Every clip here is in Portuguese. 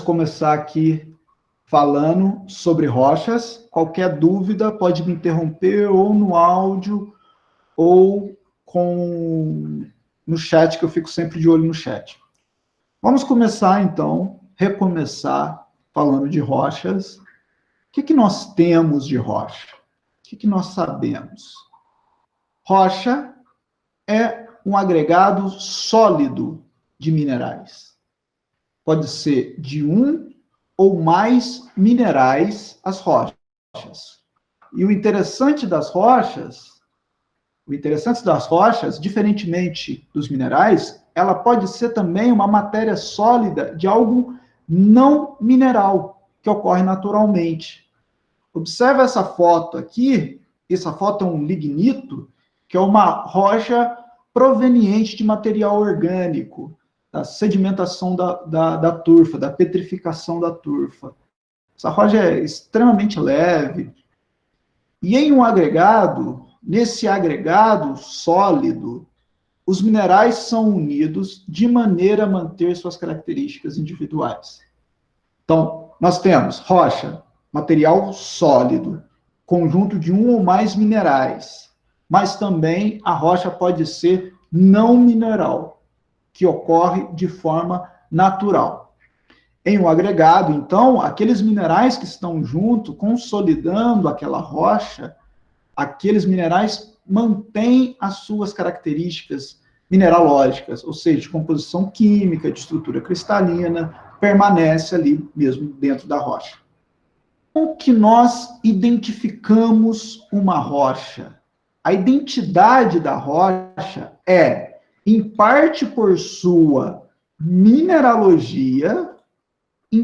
começar aqui falando sobre rochas. Qualquer dúvida pode me interromper ou no áudio ou no chat, que eu fico sempre de olho no chat. Vamos começar, então, recomeçar falando de rochas. O que nós temos de rocha? O que nós sabemos? Rocha é um agregado sólido de minerais. Pode ser de um ou mais minerais as rochas. E o interessante das rochas, diferentemente dos minerais, ela pode ser também uma matéria sólida de algo não mineral, que ocorre naturalmente. Observe essa foto aqui. Essa foto é um lignito, que é uma rocha proveniente de material orgânico, da sedimentação da turfa, da petrificação da turfa. Essa rocha é extremamente leve. E em um agregado, nesse agregado sólido, os minerais são unidos de maneira a manter suas características individuais. Então, nós temos rocha, material sólido, conjunto de um ou mais minerais, mas também a rocha pode ser não mineral, que ocorre de forma natural. Em um agregado, então, aqueles minerais que estão junto, consolidando aquela rocha, aqueles minerais mantêm as suas características mineralógicas, ou seja, de composição química, de estrutura cristalina, permanece ali mesmo dentro da rocha. Como que nós identificamos uma rocha? A identidade da rocha é, em parte por sua mineralogia, e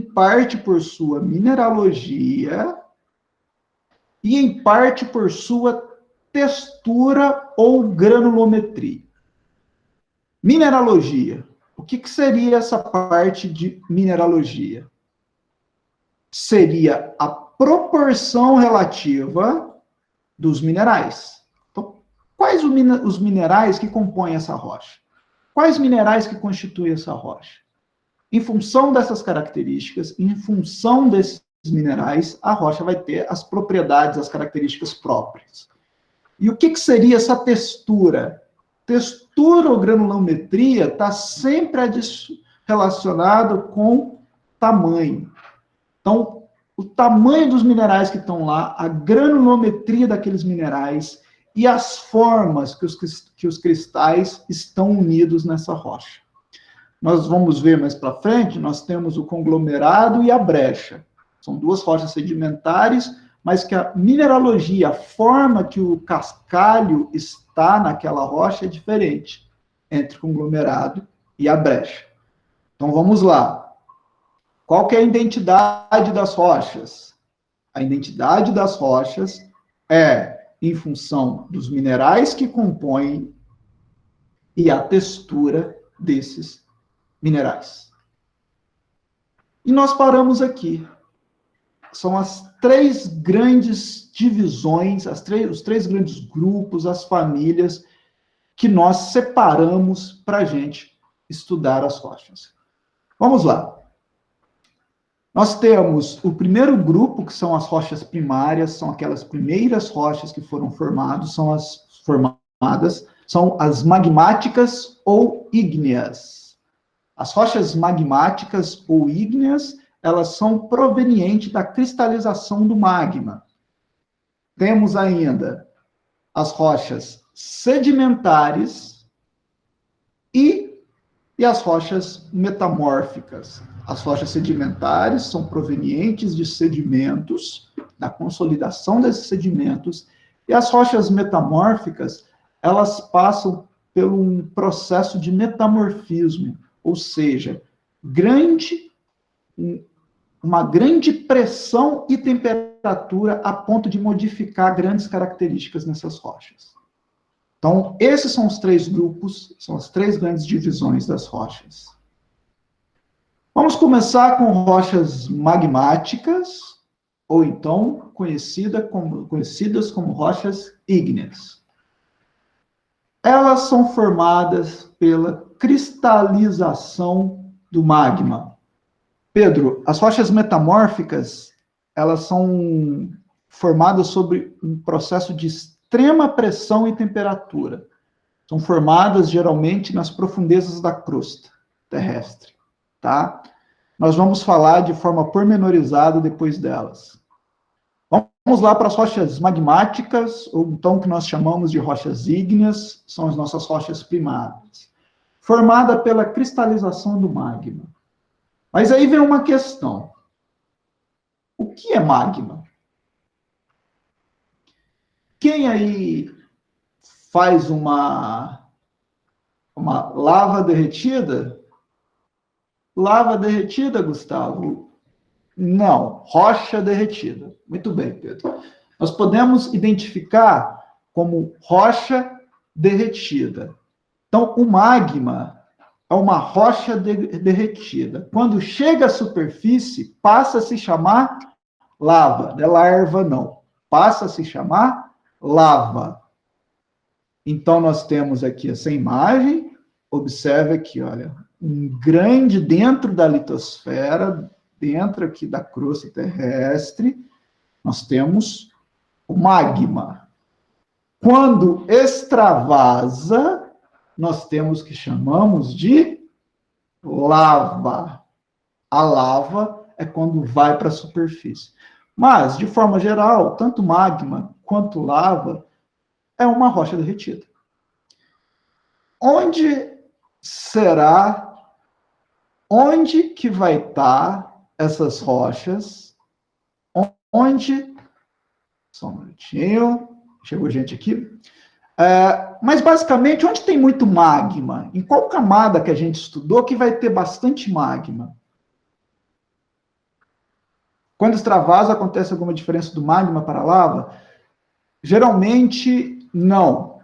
em parte por sua textura ou granulometria. Mineralogia. O que seria essa parte de mineralogia? Seria a proporção relativa dos minerais. Então, quais os minerais que compõem essa rocha? Quais minerais que constituem essa rocha? Em função dessas características, em função desses minerais, a rocha vai ter as propriedades, as características próprias. E o que seria essa textura? Textura ou granulometria está sempre relacionado com tamanho. Então, o tamanho dos minerais que estão lá, a granulometria daqueles minerais e as formas que os cristais estão unidos nessa rocha. Nós vamos ver mais para frente, nós temos o conglomerado e a brecha. São duas rochas sedimentares, mas que a mineralogia, a forma que o cascalho está naquela rocha é diferente entre o conglomerado e a brecha. Então vamos lá. Qual que é a identidade das rochas? A identidade das rochas é em função dos minerais que compõem e a textura desses minerais. E nós paramos aqui. São as três grandes divisões, os três grandes grupos, as famílias que nós separamos para a gente estudar as rochas. Vamos lá. Nós temos o primeiro grupo, que são as rochas primárias, são aquelas primeiras rochas que foram formadas, são as magmáticas ou ígneas. As rochas magmáticas ou ígneas, elas são provenientes da cristalização do magma. Temos ainda as rochas sedimentares e as rochas metamórficas. As rochas sedimentares são provenientes de sedimentos, da consolidação desses sedimentos, e as rochas metamórficas, elas passam por um processo de metamorfismo, ou seja, uma grande pressão e temperatura a ponto de modificar grandes características nessas rochas. Então, esses são os três grupos, são as três grandes divisões das rochas. Vamos começar com rochas magmáticas, ou então conhecidas como rochas ígneas. Elas são formadas pela cristalização do magma, Pedro, as rochas metamórficas, elas são formadas sobre um processo de extrema pressão e temperatura. São formadas, geralmente, nas profundezas da crosta terrestre, tá? Nós vamos falar de forma pormenorizada depois delas. Vamos lá para as rochas magmáticas, ou então que nós chamamos de rochas ígneas, são as nossas rochas primárias, formada pela cristalização do magma. Mas aí vem uma questão. O que é magma? Quem aí faz uma lava derretida? Lava derretida, Gustavo? Não, rocha derretida. Muito bem, Pedro. Nós podemos identificar como rocha derretida. Então, o magma é uma rocha derretida. Quando chega à superfície, passa a se chamar lava. Não é larva, não. Passa a se chamar lava. Então, nós temos aqui essa imagem. Observe aqui, olha, um grande dentro da litosfera, dentro aqui da crosta terrestre, nós temos o magma. Quando extravasa, nós temos o que chamamos de lava. A lava é quando vai para a superfície. Mas, de forma geral, tanto magma quanto lava é uma rocha derretida. Onde que vai estar essas rochas? Onde? Só um minutinho. Chegou gente aqui. Mas, basicamente, onde tem muito magma? Em qual camada que a gente estudou que vai ter bastante magma? Quando extravasa, acontece alguma diferença do magma para a lava? Geralmente, não.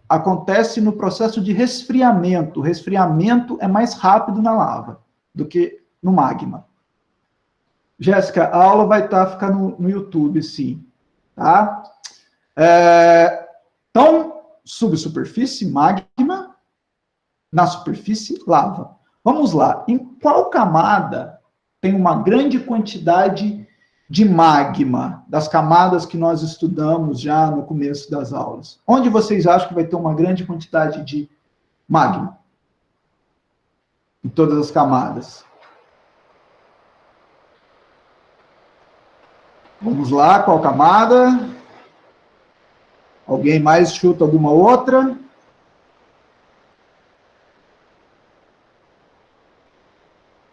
Acontece no processo de resfriamento. O resfriamento é mais rápido na lava do que no magma. Jéssica, a aula vai ficar no YouTube, sim. Tá? Então, subsuperfície, magma. Na superfície, lava. Vamos lá. Em qual camada tem uma grande quantidade de magma, das camadas que nós estudamos já no começo das aulas? Onde vocês acham que vai ter uma grande quantidade de magma? Em todas as camadas. Vamos lá, qual camada? Alguém mais chuta alguma outra?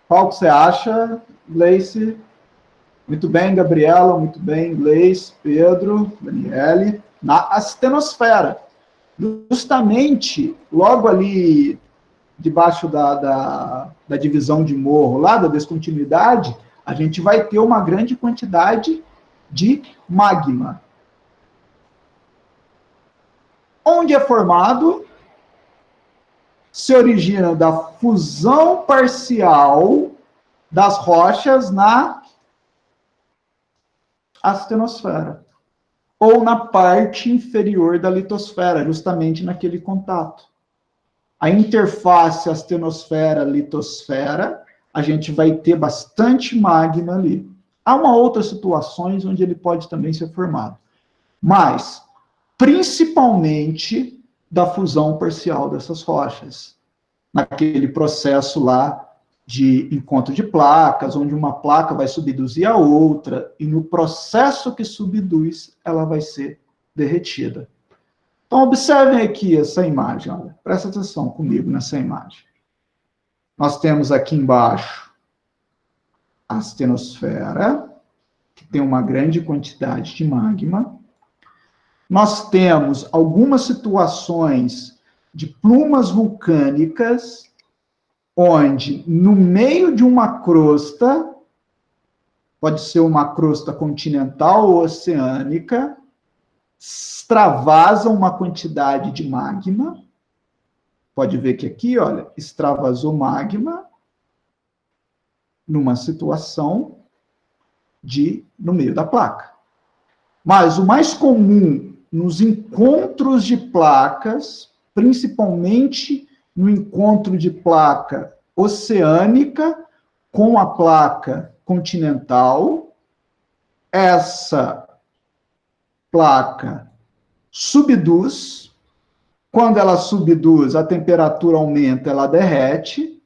Qual que você acha, Gleice? Muito bem, Gabriela, muito bem, Gleice, Pedro, Daniele. Na astenosfera. Justamente, logo ali, debaixo da divisão de morro, lá da descontinuidade, a gente vai ter uma grande quantidade de magma. Onde é formado? Se origina da fusão parcial das rochas na astenosfera, ou na parte inferior da litosfera, justamente naquele contato. A interface astenosfera-litosfera, a gente vai ter bastante magma ali. Há outras situações onde ele pode também ser formado, mas principalmente da fusão parcial dessas rochas, naquele processo lá de encontro de placas, onde uma placa vai subduzir a outra, e no processo que subduz, ela vai ser derretida. Então, observem aqui essa imagem, olha, presta atenção comigo nessa imagem. Nós temos aqui embaixo a astenosfera, que tem uma grande quantidade de magma. Nós temos algumas situações de plumas vulcânicas, onde no meio de uma crosta, pode ser uma crosta continental ou oceânica, extravasa uma quantidade de magma. Pode ver que aqui, olha, extravasou magma numa situação no meio da placa. Mas o mais comum nos encontros de placas, principalmente no encontro de placa oceânica, com a placa continental, essa placa subduz. Quando ela subduz, a temperatura aumenta, ela derrete.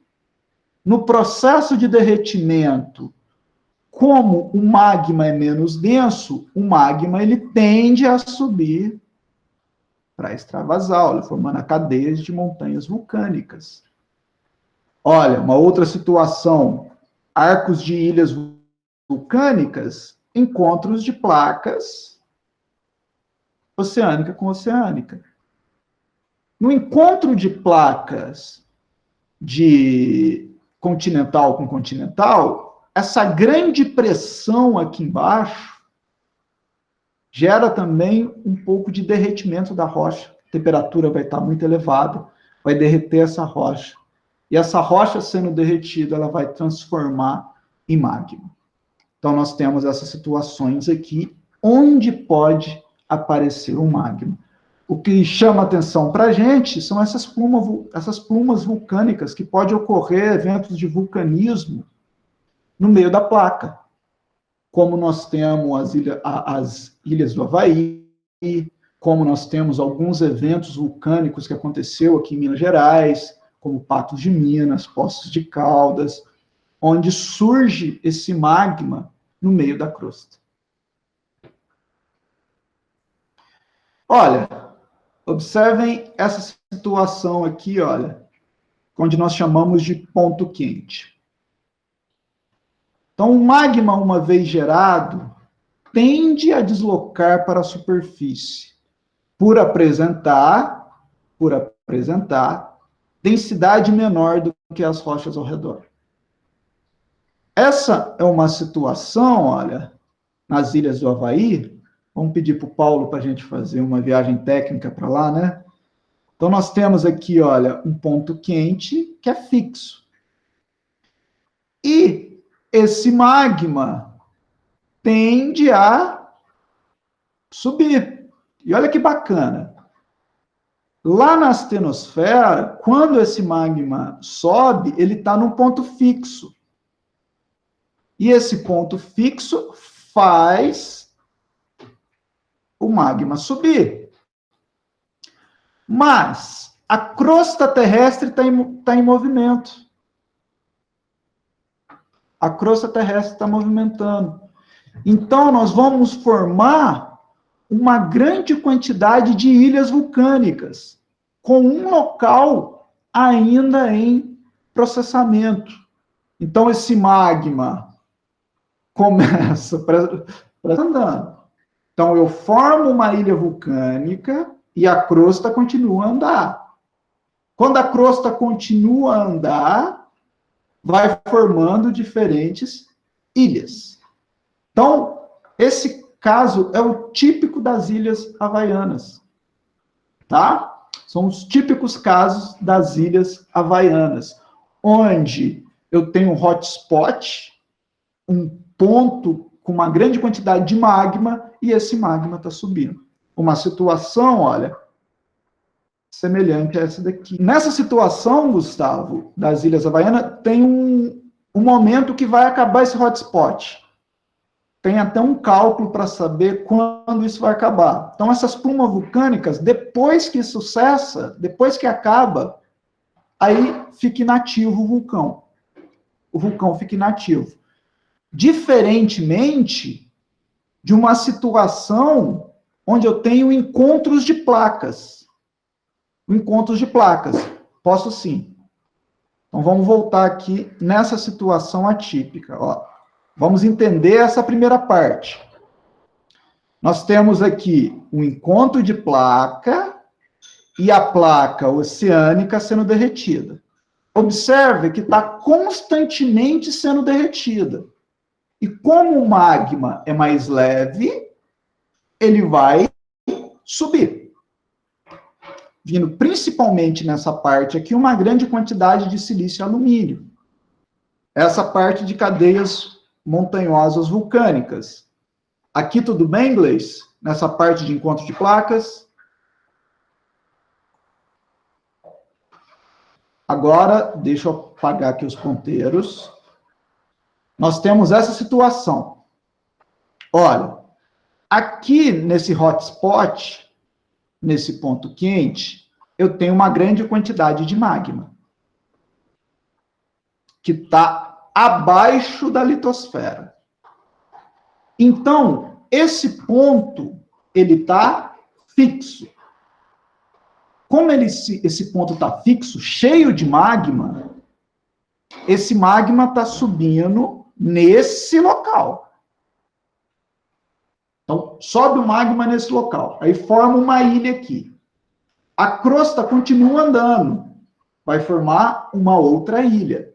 No processo de derretimento, como o magma é menos denso, o magma ele tende a subir para extravasar, formando a cadeia de montanhas vulcânicas. Olha, uma outra situação, arcos de ilhas vulcânicas, encontros de placas oceânica com oceânica. No encontro de placas de continental com continental, essa grande pressão aqui embaixo gera também um pouco de derretimento da rocha. A temperatura vai estar muito elevada, vai derreter essa rocha. E essa rocha sendo derretida, ela vai transformar em magma. Então, nós temos essas situações aqui, onde pode aparecer o magma. O que chama atenção para a gente são essas plumas vulcânicas, que pode ocorrer eventos de vulcanismo no meio da placa. Como nós temos as ilhas do Havaí, como nós temos alguns eventos vulcânicos que aconteceu aqui em Minas Gerais, como Patos de Minas, Poços de Caldas, onde surge esse magma no meio da crosta. Olha, observem essa situação aqui, olha, onde nós chamamos de ponto quente. Então, o magma, uma vez gerado, tende a deslocar para a superfície, por apresentar densidade menor do que as rochas ao redor. Essa é uma situação, olha, nas ilhas do Havaí. Vamos pedir para o Paulo para a gente fazer uma viagem técnica para lá, né? Então, nós temos aqui, olha, um ponto quente que é fixo. E esse magma tende a subir. E olha que bacana. Lá na astenosfera, quando esse magma sobe, ele está num ponto fixo. E esse ponto fixo faz o magma subir. Mas a crosta terrestre está em movimento. A crosta terrestre está movimentando. Então, nós vamos formar uma grande quantidade de ilhas vulcânicas, com um local ainda em processamento. Então, esse magma começa andando. Então, eu formo uma ilha vulcânica e a crosta continua a andar. Quando a crosta continua a andar, vai formando diferentes ilhas. Então, esse caso é o típico das ilhas havaianas, tá? São os típicos casos das ilhas havaianas, onde eu tenho um hotspot, um ponto com uma grande quantidade de magma, e esse magma está subindo. Uma situação, olha, semelhante a essa daqui. Nessa situação, Gustavo, das Ilhas Havaianas, tem um momento que vai acabar esse hotspot. Tem até um cálculo para saber quando isso vai acabar. Então, essas plumas vulcânicas, depois que isso cessa, depois que acaba, aí fica inativo o vulcão. O vulcão fica inativo. Diferentemente de uma situação onde eu tenho encontros de placas. Encontros de placas. Posso sim. Então, vamos voltar aqui nessa situação atípica. Ó. Vamos entender essa primeira parte. Nós temos aqui um encontro de placa e a placa oceânica sendo derretida. Observe que está constantemente sendo derretida. E como o magma é mais leve, ele vai subir. Vindo principalmente nessa parte aqui, uma grande quantidade de silício e alumínio. Essa parte de cadeias montanhosas vulcânicas. Aqui tudo bem, Gleice? Nessa parte de encontro de placas. Agora, deixa eu apagar aqui os ponteiros. Nós temos essa situação. Olha, aqui nesse hotspot, nesse ponto quente, eu tenho uma grande quantidade de magma, que está abaixo da litosfera. Então, esse ponto, ele está fixo. Como esse ponto está fixo, cheio de magma, esse magma está subindo nesse local. Então, sobe o magma nesse local. Aí forma uma ilha aqui. A crosta continua andando. Vai formar uma outra ilha.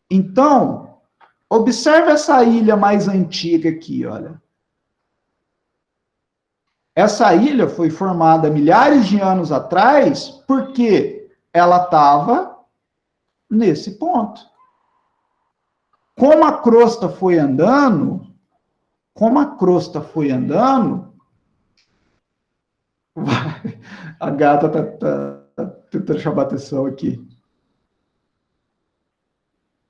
Então, observe essa ilha mais antiga aqui, olha. Essa ilha foi formada milhares de anos atrás porque ela estava nesse ponto. Como a crosta foi andando, a gata tá tentando chamar atenção aqui.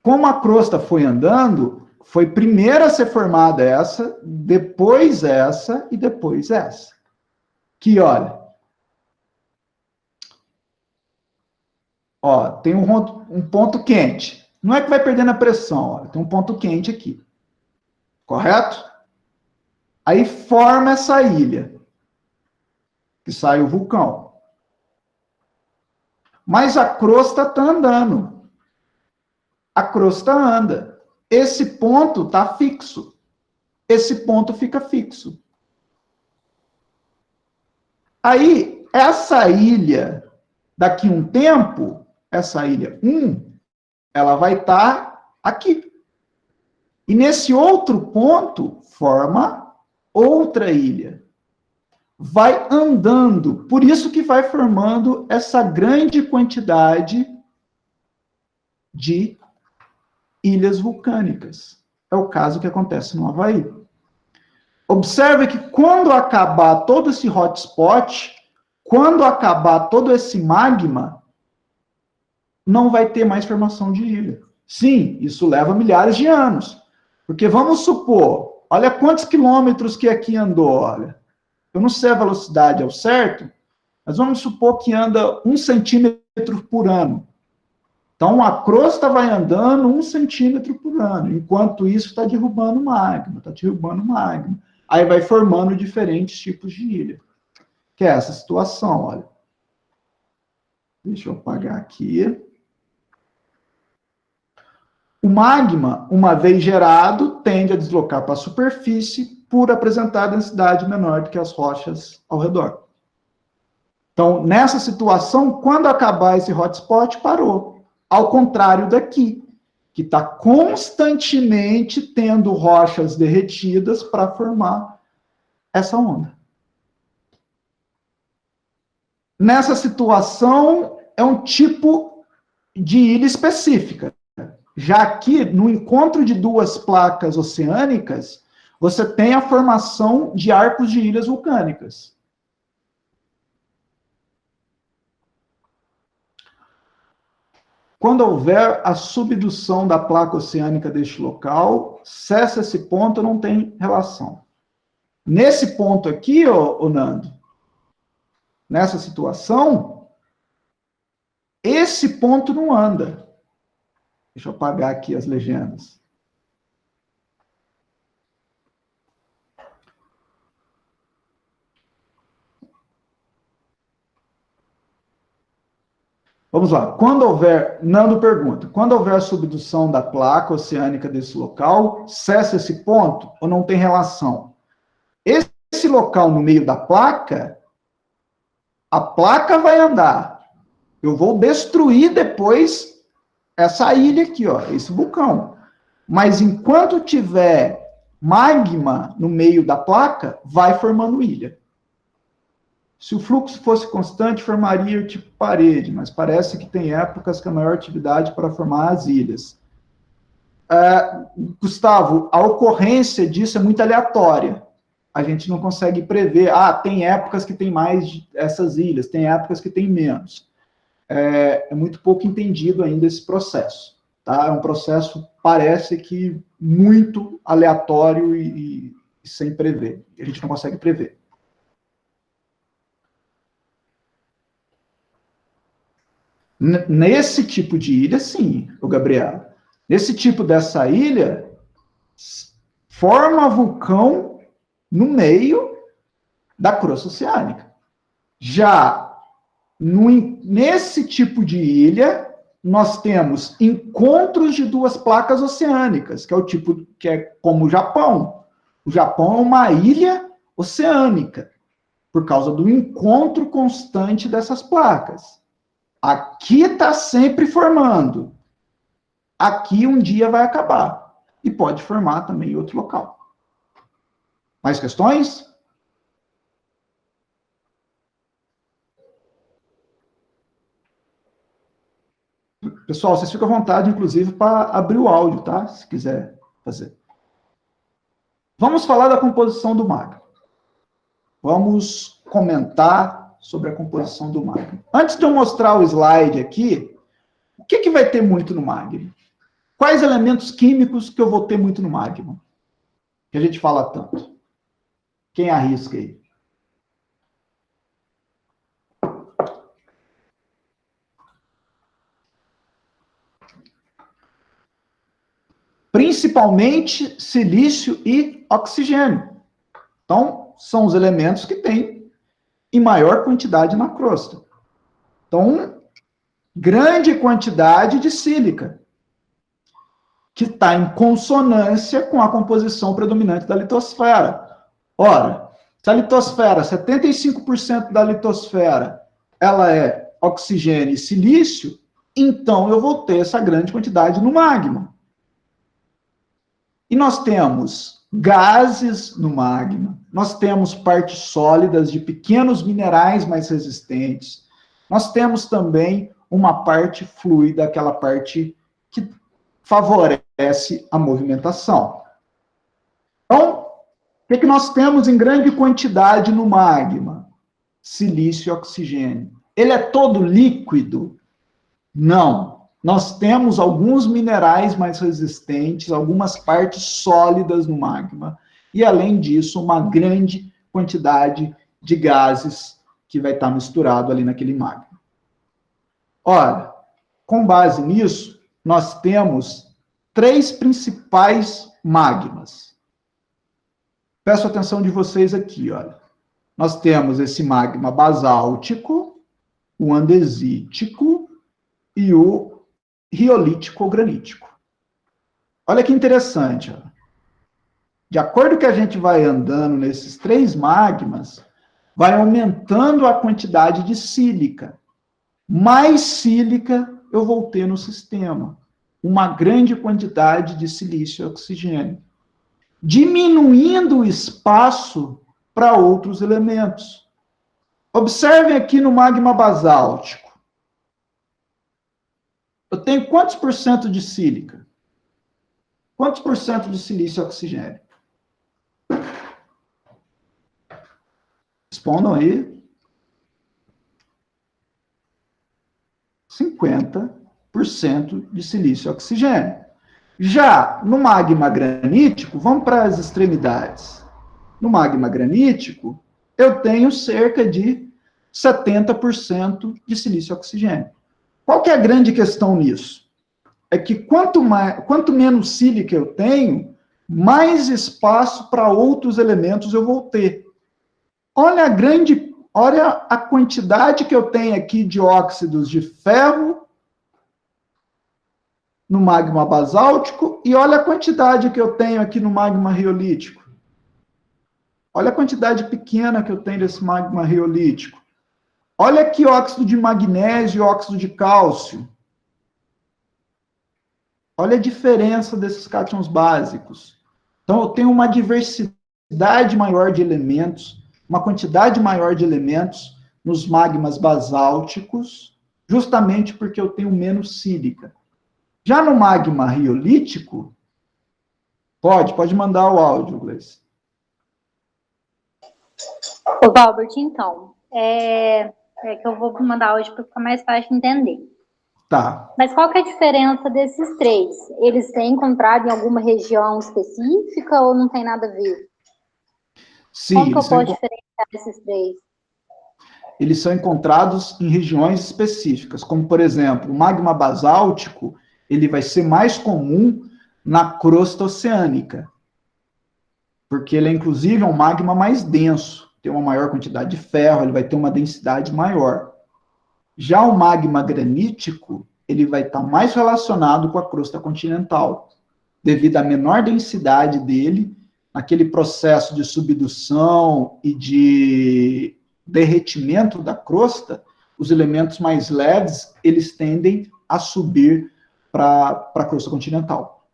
Como a crosta foi andando, foi primeiro a ser formada essa, depois essa e depois essa. Aqui, olha. Ó, tem um ponto quente. Não é que vai perdendo a pressão, olha, tem um ponto quente aqui. Correto? Aí forma essa ilha, que sai o vulcão. Mas a crosta está andando. A crosta anda. Esse ponto está fixo. Esse ponto fica fixo. Aí, essa ilha, daqui a um tempo, essa ilha 1, ela vai estar aqui. E nesse outro ponto, forma outra ilha. Vai andando. Por isso que vai formando essa grande quantidade de ilhas vulcânicas. É o caso que acontece no Havaí. Observe que quando acabar todo esse hotspot, quando acabar todo esse magma, não vai ter mais formação de ilha. Sim, isso leva milhares de anos. Porque vamos supor, olha quantos quilômetros que aqui andou, olha. Eu não sei a velocidade ao certo, mas vamos supor que anda 1 centímetro por ano. Então, a crosta vai andando 1 centímetro por ano. Enquanto isso, está derrubando magma, Aí vai formando diferentes tipos de ilha. Que é essa situação, olha. Deixa eu apagar aqui. O magma, uma vez gerado, tende a deslocar para a superfície por apresentar densidade menor do que as rochas ao redor. Então, nessa situação, quando acabar esse hotspot, parou. Ao contrário daqui, que está constantemente tendo rochas derretidas para formar essa onda. Nessa situação, é um tipo de ilha específica. Já aqui, no encontro de duas placas oceânicas, você tem a formação de arcos de ilhas vulcânicas. Quando houver a subdução da placa oceânica deste local, cessa esse ponto, não tem relação. Nesse ponto aqui, ô Nando, nessa situação, esse ponto não anda. Deixa eu apagar aqui as legendas. Vamos lá. Quando houver, Nando pergunta, quando houver a subdução da placa oceânica desse local, cessa esse ponto ou não tem relação? Esse local no meio da placa, a placa vai andar. Eu vou destruir depois essa ilha aqui, ó, esse vulcão. Mas enquanto tiver magma no meio da placa, vai formando ilha. Se o fluxo fosse constante, formaria o tipo parede, mas parece que tem épocas que a maior atividade para formar as ilhas. Gustavo, a ocorrência disso é muito aleatória. A gente não consegue prever. Tem épocas que tem mais essas ilhas, tem épocas que tem menos. É muito pouco entendido ainda esse processo. Tá? É um processo parece que muito aleatório e sem prever. A gente não consegue prever. Nesse tipo de ilha, sim, o Gabriel. Nesse tipo dessa ilha, forma vulcão no meio da crosta oceânica. Já nesse tipo de ilha, nós temos encontros de duas placas oceânicas, que é o tipo que é como o Japão. O Japão é uma ilha oceânica, por causa do encontro constante dessas placas. Aqui está sempre formando. Aqui um dia vai acabar. E pode formar também em outro local. Mais questões? Pessoal, vocês ficam à vontade, inclusive, para abrir o áudio, tá? Se quiser fazer. Vamos falar da composição do magma. Vamos comentar sobre a composição do magma. Antes de eu mostrar o slide aqui, o que vai ter muito no magma? Quais elementos químicos que eu vou ter muito no magma? Que a gente fala tanto. Quem arrisca aí? Principalmente silício e oxigênio. Então, são os elementos que têm em maior quantidade na crosta. Então, grande quantidade de sílica, que está em consonância com a composição predominante da litosfera. Ora, se a litosfera, 75% da litosfera, ela é oxigênio e silício, então eu vou ter essa grande quantidade no magma. E nós temos gases no magma, nós temos partes sólidas de pequenos minerais mais resistentes, nós temos também uma parte fluida, aquela parte que favorece a movimentação. Então, o que nós temos em grande quantidade no magma? Silício e oxigênio. Ele é todo líquido? Não. Nós temos alguns minerais mais resistentes, algumas partes sólidas no magma, e além disso, uma grande quantidade de gases que vai estar misturado ali naquele magma. Ora, com base nisso, nós temos 3 principais magmas. Peço a atenção de vocês aqui, olha. Nós temos esse magma basáltico, o andesítico e o riolítico ou granítico. Olha que interessante. Ó. De acordo que a gente vai andando nesses 3 magmas, vai aumentando a quantidade de sílica. Mais sílica eu vou ter no sistema. Uma grande quantidade de silício e oxigênio. Diminuindo o espaço para outros elementos. Observem aqui no magma basáltico. Eu tenho quantos por cento de sílica? Quantos por cento de silício e oxigênio? Respondam aí. 50% de silício e oxigênio. Já no magma granítico, vamos para as extremidades. No magma granítico, eu tenho cerca de 70% de silício e oxigênio. Qual que é a grande questão nisso? É que quanto menos sílica eu tenho, mais espaço para outros elementos eu vou ter. Olha a quantidade que eu tenho aqui de óxidos de ferro no magma basáltico e olha a quantidade que eu tenho aqui no magma riolítico. Olha a quantidade pequena que eu tenho desse magma riolítico. Olha aqui óxido de magnésio e óxido de cálcio. Olha a diferença desses cátions básicos. Então, eu tenho uma diversidade maior de elementos, uma quantidade maior de elementos nos magmas basálticos, justamente porque eu tenho menos sílica. Já no magma riolítico, pode mandar o áudio, Gleice. Ô, Valbert, então, que eu vou mandar hoje para ficar mais fácil de entender. Tá. Mas qual que é a diferença desses três? Eles têm encontrado em alguma região específica ou não tem nada a ver? Sim, Como que eu posso diferenciar esses três? eles são encontrados em regiões específicas, como, por exemplo, o magma basáltico, ele vai ser mais comum na crosta oceânica, porque ele é, inclusive, um magma mais denso, tem uma maior quantidade de ferro, ele vai ter uma densidade maior. Já o magma granítico, ele vai estar mais relacionado com a crosta continental, devido à menor densidade dele, naquele processo de subdução e de derretimento da crosta, os elementos mais leves, eles tendem a subir para a crosta continental.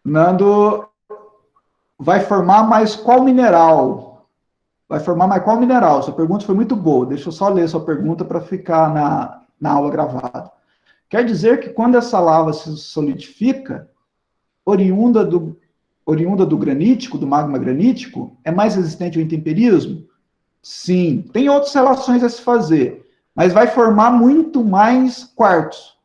Nando, vai formar mais qual mineral? Vai formar mais qual mineral? Sua pergunta foi muito boa. Deixa eu só ler sua pergunta para ficar na aula gravada. Quer dizer que quando essa lava se solidifica, oriunda do granítico, do magma granítico, é mais resistente ao intemperismo? Sim. Tem outras relações a se fazer, mas vai formar muito mais quartzo.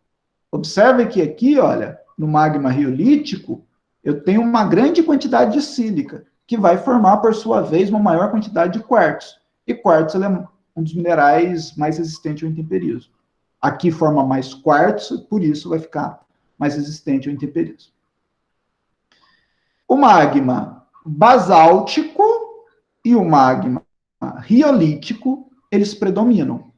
Observe que aqui, olha, no magma riolítico, eu tenho uma grande quantidade de sílica, que vai formar, por sua vez, uma maior quantidade de quartzo. E quartzo é um dos minerais mais resistentes ao intemperismo. Aqui forma mais quartzo, por isso vai ficar mais resistente ao intemperismo. O magma basáltico e o magma riolítico, eles predominam.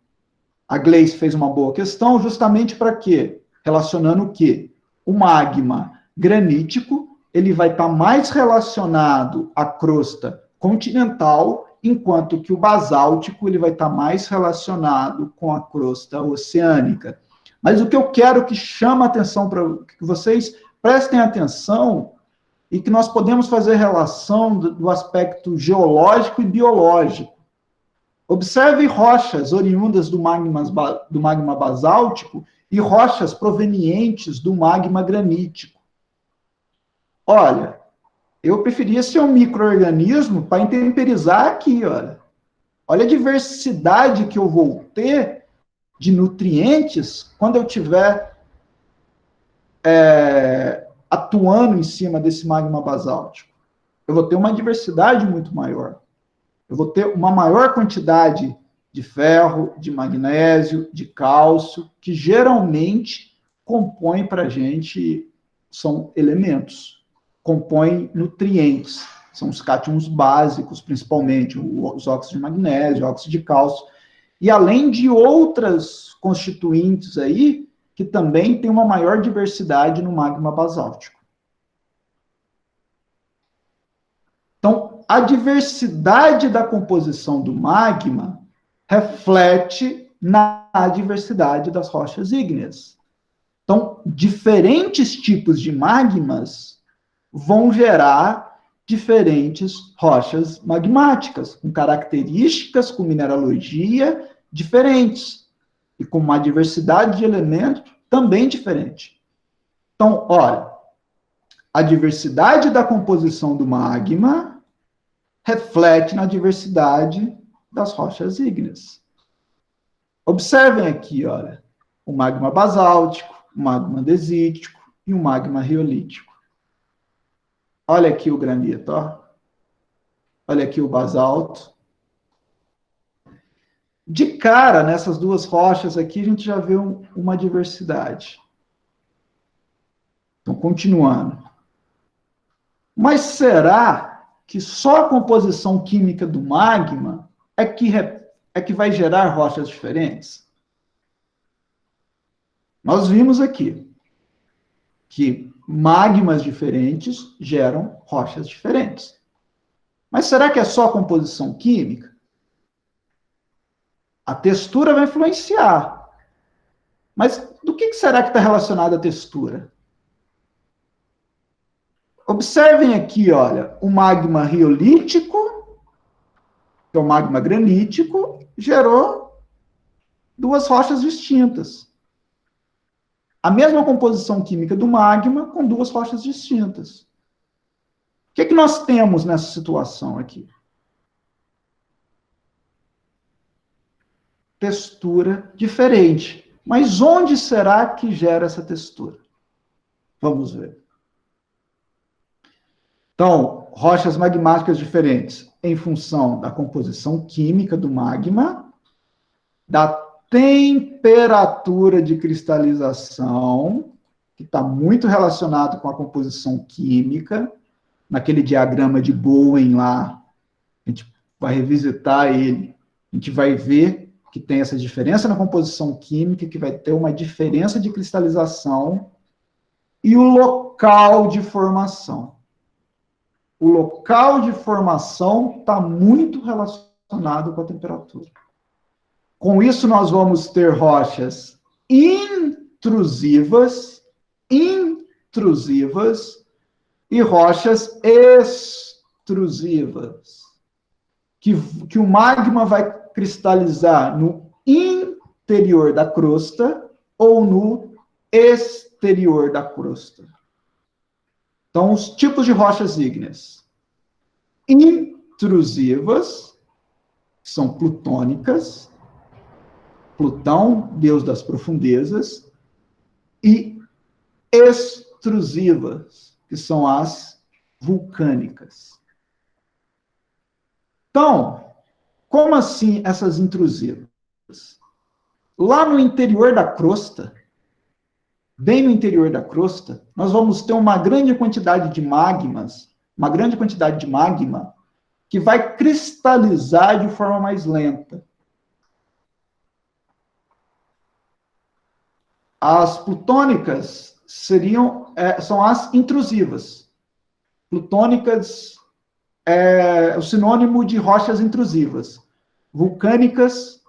A Gleice fez uma boa questão, justamente para quê? Relacionando o quê? O magma granítico, ele vai estar mais relacionado à crosta continental, enquanto que o basáltico, ele vai estar mais relacionado com a crosta oceânica. Mas o que eu quero que chama a atenção para que vocês prestem atenção e que nós podemos fazer relação do aspecto geológico e biológico. Observe rochas oriundas do magma basáltico e rochas provenientes do magma granítico. Olha, eu preferia ser um micro-organismo para intemperizar aqui, olha. Olha a diversidade que eu vou ter de nutrientes quando eu estiver atuando em cima desse magma basáltico. Eu vou ter uma diversidade muito maior. Eu vou ter uma maior quantidade de ferro, de magnésio, de cálcio, que geralmente compõem para a gente, são elementos, compõem nutrientes, são os cátions básicos, principalmente, os óxidos de magnésio, óxido de cálcio, e além de outras constituintes aí, que também tem uma maior diversidade no magma basáltico. Então, a diversidade da composição do magma reflete na diversidade das rochas ígneas. Então, diferentes tipos de magmas vão gerar diferentes rochas magmáticas, com características, com mineralogia diferentes, e com uma diversidade de elementos também diferente. Então, olha, a diversidade da composição do magma reflete na diversidade das rochas ígneas. Observem aqui, olha, o magma basáltico, o magma andesítico e o magma riolítico. Olha aqui o granito, ó. Olha aqui o basalto. De cara, nessas duas rochas aqui, a gente já vê uma diversidade. Então, continuando. Mas será que só a composição química do magma é que vai gerar rochas diferentes? Nós vimos aqui que magmas diferentes geram rochas diferentes. Mas será que é só a composição química? A textura vai influenciar. Mas do que será que está relacionado à textura? Observem aqui, olha, o magma riolítico, que é o magma granítico, gerou duas rochas distintas. A mesma composição química do magma com duas rochas distintas. O que nós temos nessa situação aqui? textura diferente. Mas onde será que gera essa textura? Vamos ver. Então, rochas magmáticas diferentes em função da composição química do magma, da temperatura de cristalização, que está muito relacionado com a composição química. Naquele diagrama de Bowen lá, a gente vai revisitar ele, a gente vai ver que tem essa diferença na composição química, que vai ter uma diferença de cristalização, e o local de formação. O local de formação está muito relacionado com a temperatura. Com isso, nós vamos ter rochas intrusivas e rochas extrusivas, que o magma vai cristalizar no interior da crosta ou no exterior da crosta. Então, os tipos de rochas ígneas. Intrusivas, são plutônicas, Plutão, deus das profundezas, e extrusivas, que são as vulcânicas. Então, como assim essas intrusivas? Lá no interior da crosta, bem no interior da crosta, nós vamos ter uma grande quantidade de magma, que vai cristalizar de forma mais lenta. As plutônicas são as intrusivas. Plutônicas é o sinônimo de rochas intrusivas. Vulcânicas,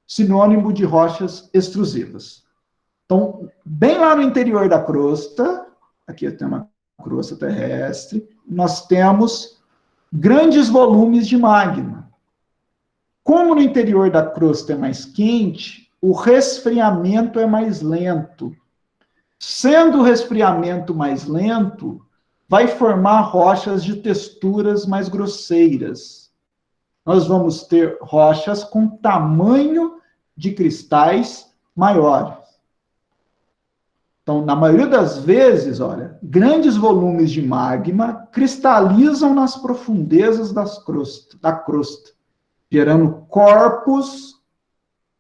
sinônimo de rochas extrusivas. Então, bem lá no interior da crosta, aqui eu tenho uma crosta terrestre, nós temos grandes volumes de magma. Como no interior da crosta é mais quente, o resfriamento é mais lento. Sendo o resfriamento mais lento, vai formar rochas de texturas mais grosseiras. Nós vamos ter rochas com tamanho de cristais maiores. Então, na maioria das vezes, olha, grandes volumes de magma cristalizam nas profundezas da crosta, gerando corpos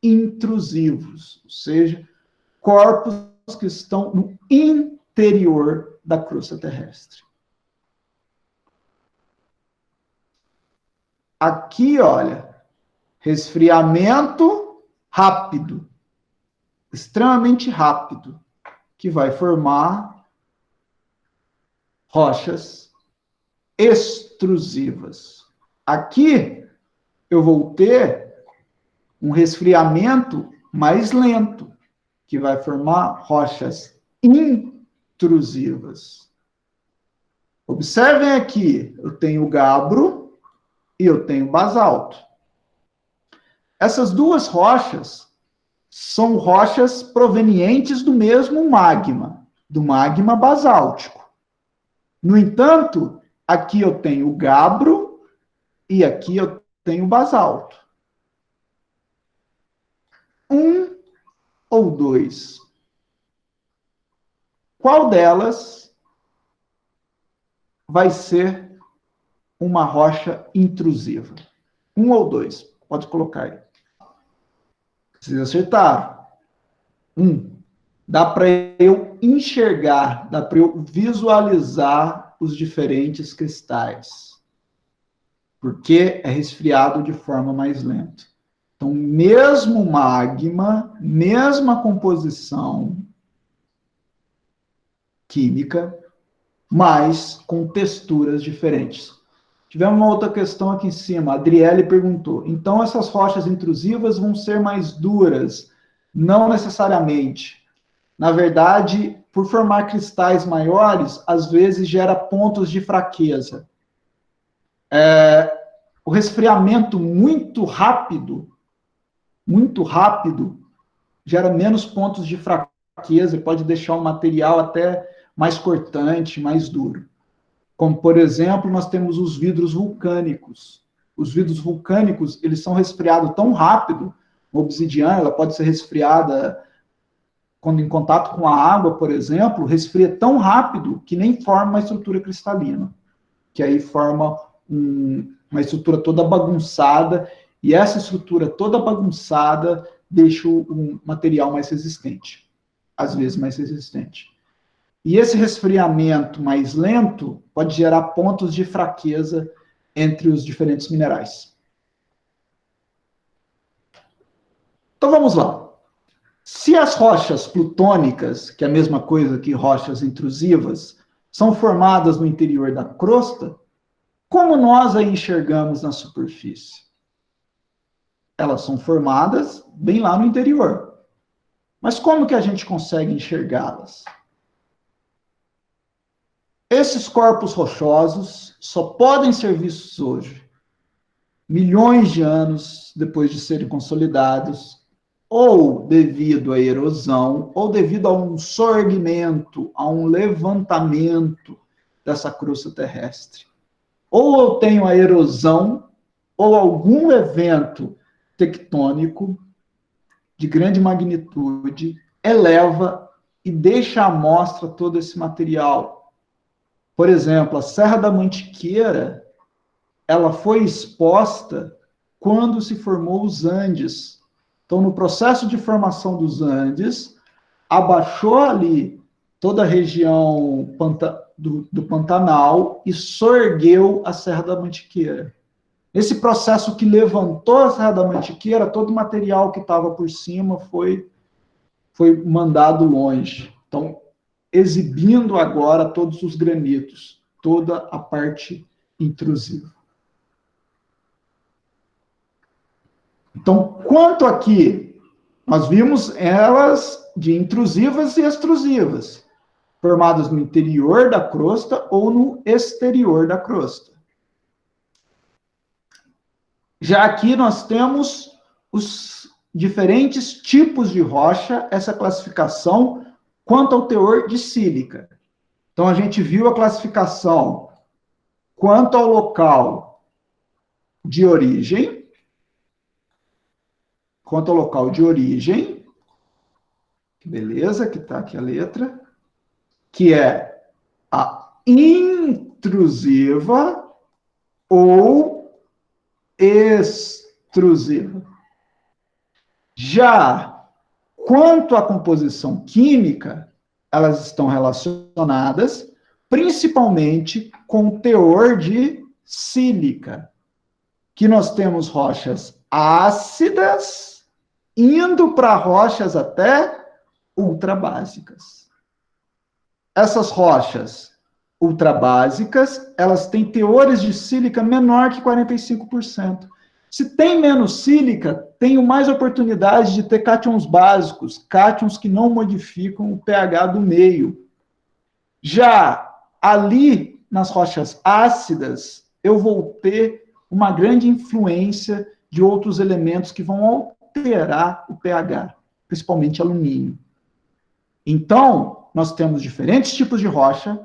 intrusivos, ou seja, corpos que estão no interior da crosta terrestre. Aqui, olha, resfriamento rápido, extremamente rápido, que vai formar rochas extrusivas. Aqui, eu vou ter um resfriamento mais lento, que vai formar rochas intrusivas. Observem aqui, eu tenho gabbro e eu tenho basalto. Essas duas rochas são rochas provenientes do mesmo magma, do magma basáltico. No entanto, aqui eu tenho gabbro e aqui eu tenho basalto. Um ou dois? Qual delas vai ser uma rocha intrusiva? Um ou dois? Pode colocar aí. Vocês acertaram. Dá para eu enxergar, dá para eu visualizar os diferentes cristais. Porque é resfriado de forma mais lenta. Então, mesmo magma, mesma composição química, mas com texturas diferentes. Tivemos uma outra questão aqui em cima. A Adriele perguntou, então essas rochas intrusivas vão ser mais duras? Não necessariamente. Na verdade, por formar cristais maiores, às vezes gera pontos de fraqueza. O resfriamento muito rápido, gera menos pontos de fraqueza e pode deixar o material até mais cortante, mais duro. Como, por exemplo, nós temos os vidros vulcânicos. Os vidros vulcânicos, eles são resfriados tão rápido obsidiana, ela pode ser resfriada quando em contato com a água, por exemplo, resfria tão rápido que nem forma uma estrutura cristalina, que aí forma uma estrutura toda bagunçada, e essa estrutura toda bagunçada deixa o material mais resistente, às vezes mais resistente. E esse resfriamento mais lento pode gerar pontos de fraqueza entre os diferentes minerais. Então vamos lá. Se as rochas plutônicas, que é a mesma coisa que rochas intrusivas, são formadas no interior da crosta, como nós a enxergamos na superfície? Elas são formadas bem lá no interior. Mas como que a gente consegue enxergá-las? Esses corpos rochosos só podem ser vistos hoje, milhões de anos depois de serem consolidados, ou devido à erosão, ou devido a um sorgimento, a um levantamento dessa crosta terrestre. Ou eu tenho a erosão, ou algum evento tectônico de grande magnitude eleva e deixa à mostra todo esse material. Por exemplo, a Serra da Mantiqueira, ela foi exposta quando se formou os Andes. Então, no processo de formação dos Andes, abaixou ali toda a região do Pantanal e sorgueu a Serra da Mantiqueira. Esse processo que levantou a Serra da Mantiqueira, todo o material que estava por cima foi mandado longe. Então, exibindo agora todos os granitos, toda a parte intrusiva. Então, quanto aqui, nós vimos elas de intrusivas e extrusivas, formadas no interior da crosta ou no exterior da crosta. Já aqui nós temos os diferentes tipos de rocha, essa classificação quanto ao teor de sílica. Então, a gente viu a classificação quanto ao local de origem, beleza, que está aqui a letra, que é a intrusiva ou extrusiva. Já quanto à composição química, elas estão relacionadas principalmente com o teor de sílica, que nós temos rochas ácidas indo para rochas até ultrabásicas. Essas rochas ultrabásicas, elas têm teores de sílica menor que 45%. Se tem menos sílica, tenho mais oportunidade de ter cátions básicos, cátions que não modificam o pH do meio. Já ali, nas rochas ácidas, eu vou ter uma grande influência de outros elementos que vão alterar o pH, principalmente alumínio. Então, nós temos diferentes tipos de rocha,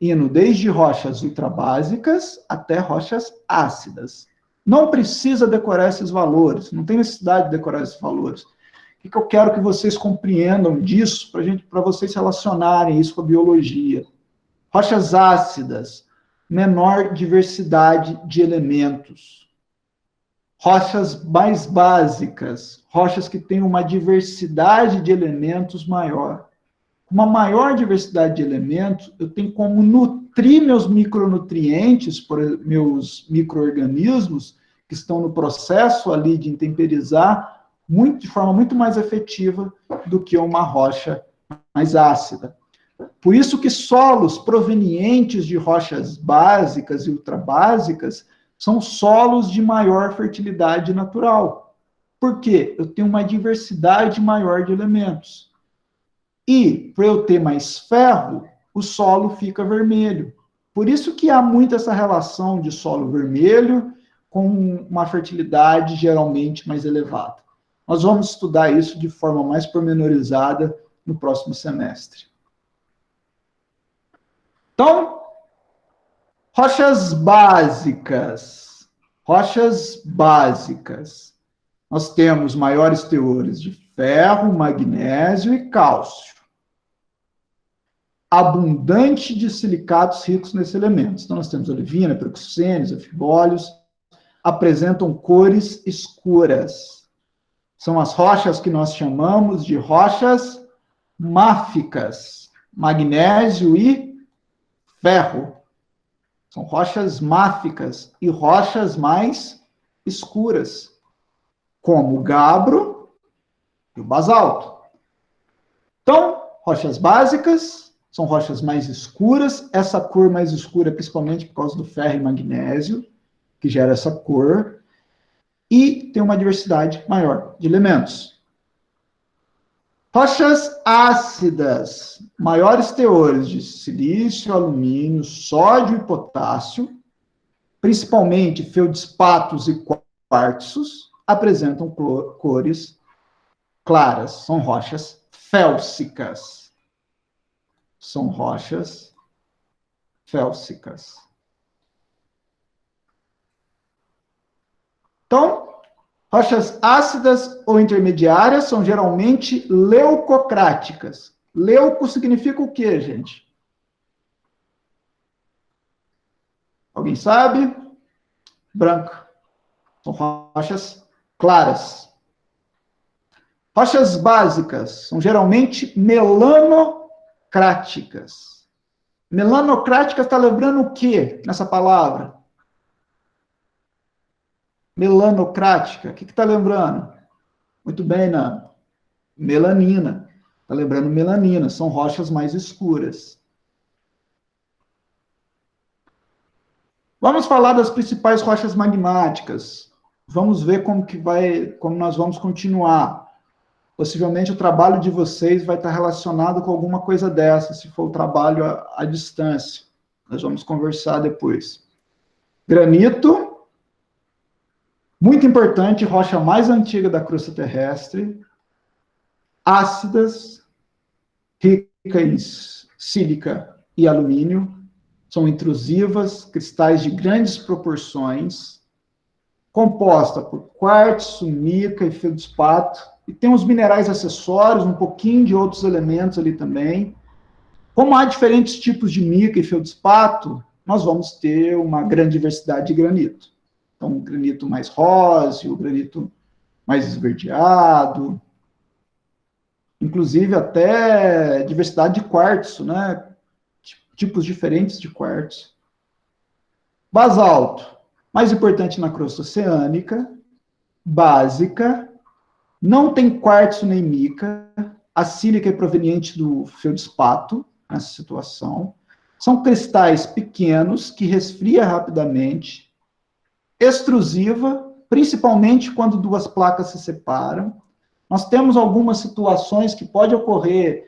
indo desde rochas ultrabásicas até rochas ácidas. Não precisa decorar esses valores, não tem necessidade de decorar esses valores. O que eu quero que vocês compreendam disso, para vocês relacionarem isso com a biologia? Rochas ácidas, menor diversidade de elementos. Rochas mais básicas, rochas que têm uma diversidade de elementos maior. Uma maior diversidade de elementos, eu tenho como nutrir meus micronutrientes, meus micro-organismos, que estão no processo ali de intemperizar, de forma muito mais efetiva do que uma rocha mais ácida. Por isso que solos provenientes de rochas básicas e ultrabásicas são solos de maior fertilidade natural. Por quê? Eu tenho uma diversidade maior de elementos. E, para eu ter mais ferro, o solo fica vermelho. Por isso que há muito essa relação de solo vermelho com uma fertilidade geralmente mais elevada. Nós vamos estudar isso de forma mais pormenorizada no próximo semestre. Então, rochas básicas. Rochas básicas. nós temos maiores teores de ferro, magnésio e cálcio. Abundante de silicatos ricos nesses elementos. Então, nós temos olivina, peroxenes, anfibólios, apresentam cores escuras. São as rochas que nós chamamos de rochas máficas, magnésio e ferro. São rochas máficas e rochas mais escuras, como o gabro e o basalto. Então, rochas básicas são rochas mais escuras, essa cor mais escura é principalmente por causa do ferro e magnésio, que gera essa cor, e tem uma diversidade maior de elementos. Rochas ácidas, maiores teores de silício, alumínio, sódio e potássio, principalmente feldspatos e quartzos, apresentam cores claras, são rochas félsicas. São rochas félsicas. Então, rochas ácidas ou intermediárias são geralmente leucocráticas. Leuco significa o quê, gente? Alguém sabe? Branco. São rochas claras. Rochas básicas são geralmente melanocráticas. Melanocráticas está lembrando o quê nessa palavra? Melanocrática, o que está lembrando? Muito bem, Nana. Melanina. Está lembrando melanina, são rochas mais escuras. Vamos falar das principais rochas magmáticas. Vamos ver como nós vamos continuar. Possivelmente o trabalho de vocês vai estar relacionado com alguma coisa dessa, se for o trabalho à distância. Nós vamos conversar depois. Granito. Muito importante, rocha mais antiga da crosta terrestre, ácidas, rica em sílica e alumínio, são intrusivas, cristais de grandes proporções, composta por quartzo, mica e feldspato, e tem os minerais acessórios, um pouquinho de outros elementos ali também. Como há diferentes tipos de mica e feldspato, nós vamos ter uma grande diversidade de granito. Então, granito mais róseo, granito mais esverdeado, inclusive até diversidade de quartzo, né? Tipos diferentes de quartzo. Basalto, mais importante na crosta oceânica, básica, não tem quartzo nem mica, a sílica é proveniente do feldspato, nessa situação. São cristais pequenos que resfria rapidamente, extrusiva, principalmente quando duas placas se separam. Nós temos algumas situações que pode ocorrer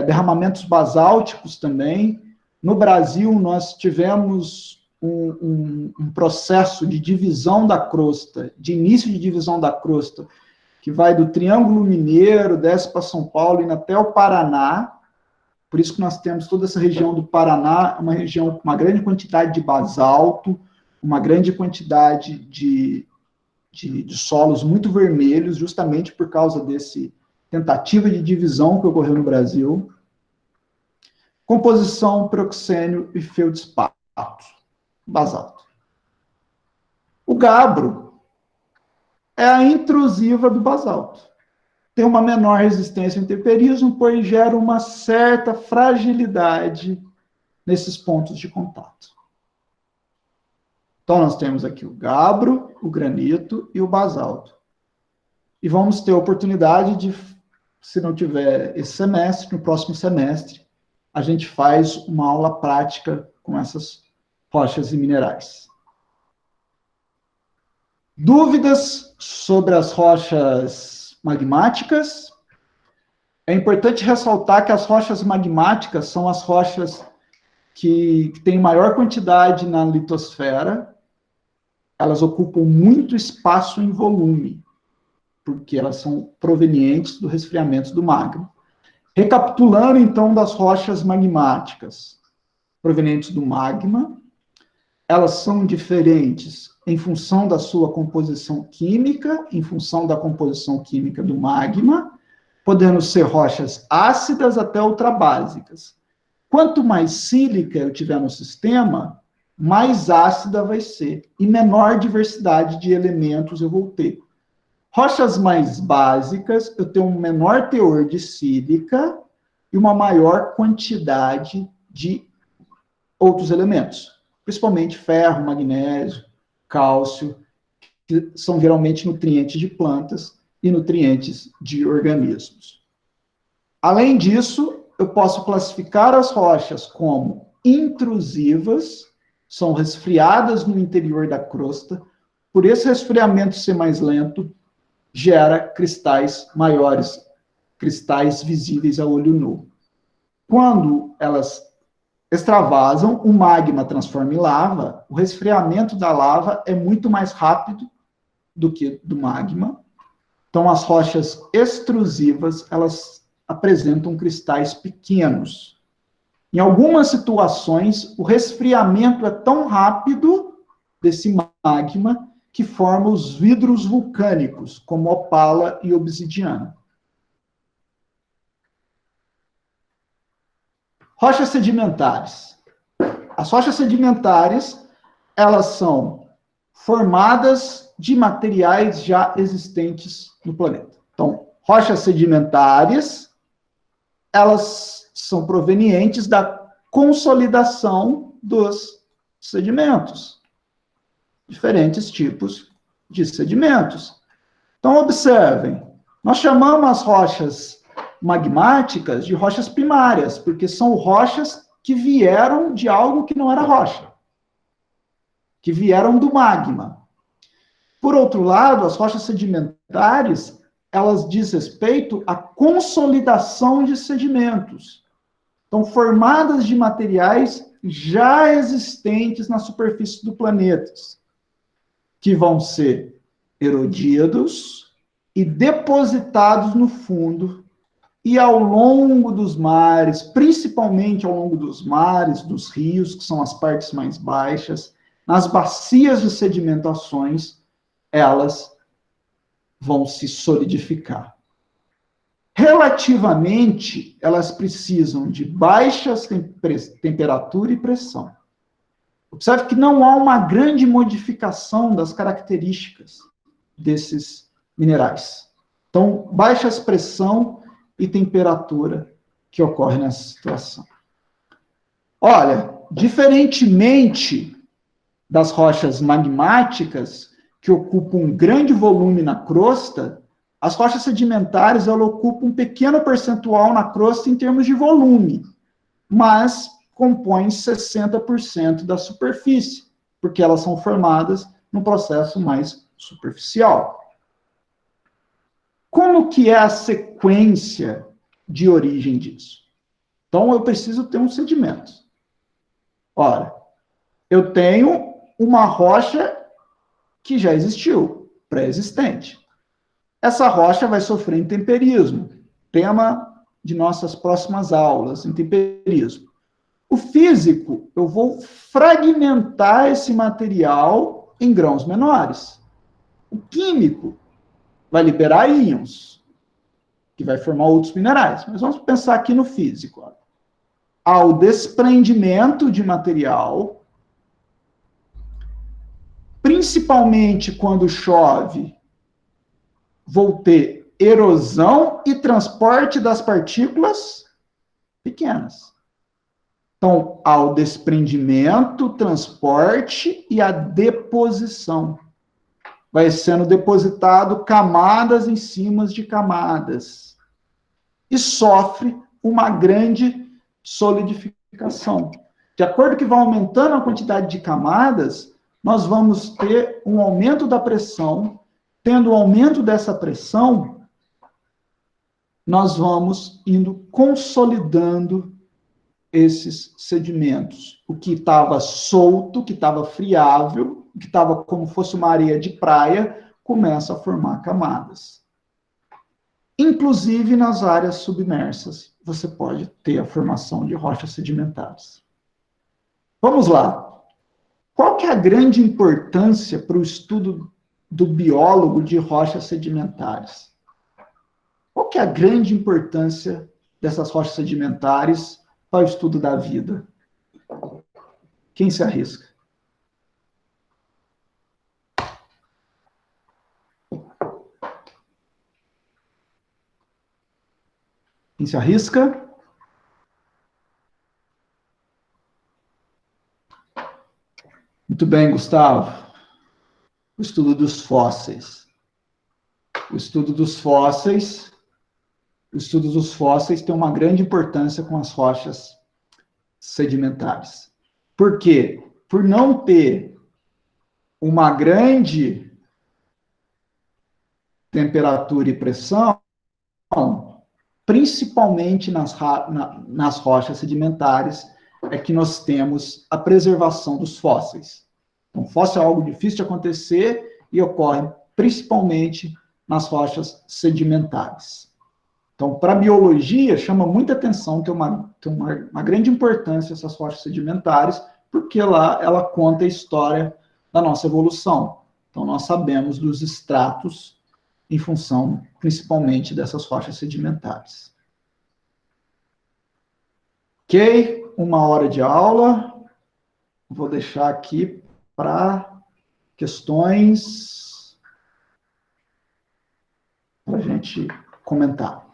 derramamentos basálticos também. No Brasil, nós tivemos um processo de divisão da crosta, de início de divisão da crosta, que vai do Triângulo Mineiro, desce para São Paulo e até o Paraná. Por isso que nós temos toda essa região do Paraná, uma região com uma grande quantidade de basalto, uma grande quantidade de solos muito vermelhos, justamente por causa desse tentativa de divisão que ocorreu no Brasil. Composição, peroxênio e feldspato, basalto. O gabro é a intrusiva do basalto. Tem uma menor resistência ao intemperismo, pois gera uma certa fragilidade nesses pontos de contato. Então, nós temos aqui o gabro, o granito e o basalto. E vamos ter a oportunidade de, se não tiver esse semestre, no próximo semestre, a gente faz uma aula prática com essas rochas e minerais. Dúvidas sobre as rochas magmáticas? É importante ressaltar que as rochas magmáticas são as rochas que têm maior quantidade na litosfera. Elas ocupam muito espaço em volume, porque elas são provenientes do resfriamento do magma. Recapitulando, então, das rochas magmáticas provenientes do magma, elas são diferentes em função da sua composição química, em função da composição química do magma, podendo ser rochas ácidas até ultrabásicas. Quanto mais sílica eu tiver no sistema, mais ácida vai ser, e menor diversidade de elementos eu vou ter. Rochas mais básicas, eu tenho um menor teor de sílica e uma maior quantidade de outros elementos, principalmente ferro, magnésio, cálcio, que são geralmente nutrientes de plantas e nutrientes de organismos. Além disso, eu posso classificar as rochas como intrusivas, são resfriadas no interior da crosta, por esse resfriamento ser mais lento, gera cristais maiores, cristais visíveis a olho nu. Quando elas extravasam, o magma transforma em lava, o resfriamento da lava é muito mais rápido do que do magma. Então, as rochas extrusivas, elas apresentam cristais pequenos. Em algumas situações, o resfriamento é tão rápido desse magma que forma os vidros vulcânicos, como opala e obsidiana. Rochas sedimentares. As rochas sedimentares, elas são formadas de materiais já existentes no planeta. Então, rochas sedimentares, elas são provenientes da consolidação dos sedimentos. Diferentes tipos de sedimentos. Então, observem, nós chamamos as rochas magmáticas de rochas primárias, porque são rochas que vieram de algo que não era rocha, que vieram do magma. Por outro lado, as rochas sedimentares, elas diz respeito à consolidação de sedimentos. Então, formadas de materiais já existentes na superfície do planeta, que vão ser erodidos e depositados no fundo e ao longo dos mares, principalmente ao longo dos mares, dos rios, que são as partes mais baixas, nas bacias de sedimentações, elas vão se solidificar. Relativamente, elas precisam de baixas temperatura e pressão. Observe que não há uma grande modificação das características desses minerais. Então, baixa pressão e temperatura que ocorre nessa situação. Olha, diferentemente das rochas magmáticas, que ocupam um grande volume na crosta, as rochas sedimentares elas ocupam um pequeno percentual na crosta em termos de volume, mas compõem 60% da superfície, porque elas são formadas num processo mais superficial. Como que é a sequência de origem disso? Então, eu preciso ter um sedimento. Ora, eu tenho uma rocha que já existiu, pré-existente. Essa rocha vai sofrer intemperismo, tema de nossas próximas aulas, intemperismo. O físico, eu vou fragmentar esse material em grãos menores. O químico vai liberar íons, que vai formar outros minerais. Mas vamos pensar aqui no físico. Há o desprendimento de material, principalmente quando chove, vou ter erosão e transporte das partículas pequenas. Então, há o desprendimento, transporte e a deposição. Vai sendo depositado camadas em cima de camadas. E sofre uma grande solidificação. De acordo que vai aumentando a quantidade de camadas, nós vamos ter um aumento da pressão. Tendo o aumento dessa pressão, nós vamos indo consolidando esses sedimentos. O que estava solto, que estava friável, que estava como fosse uma areia de praia, começa a formar camadas. Inclusive nas áreas submersas, você pode ter a formação de rochas sedimentares. Vamos lá. Qual que é a grande importância para o estudo do biólogo de rochas sedimentares? Qual que é a grande importância dessas rochas sedimentares para o estudo da vida? Quem se arrisca? Quem se arrisca? Muito bem, Gustavo. O estudo dos fósseis. O estudo dos fósseis tem uma grande importância com as rochas sedimentares. Por quê? Por não ter uma grande temperatura e pressão, principalmente nas rochas sedimentares, é que nós temos a preservação dos fósseis. Então, fóssil é algo difícil de acontecer e ocorre principalmente nas rochas sedimentares. Então, para a biologia, chama muita atenção, tem uma grande importância essas rochas sedimentares, porque lá ela conta a história da nossa evolução. Então, nós sabemos dos estratos em função, principalmente, dessas rochas sedimentares. Ok? 1 hora de aula. Vou deixar aqui para questões para a gente comentar.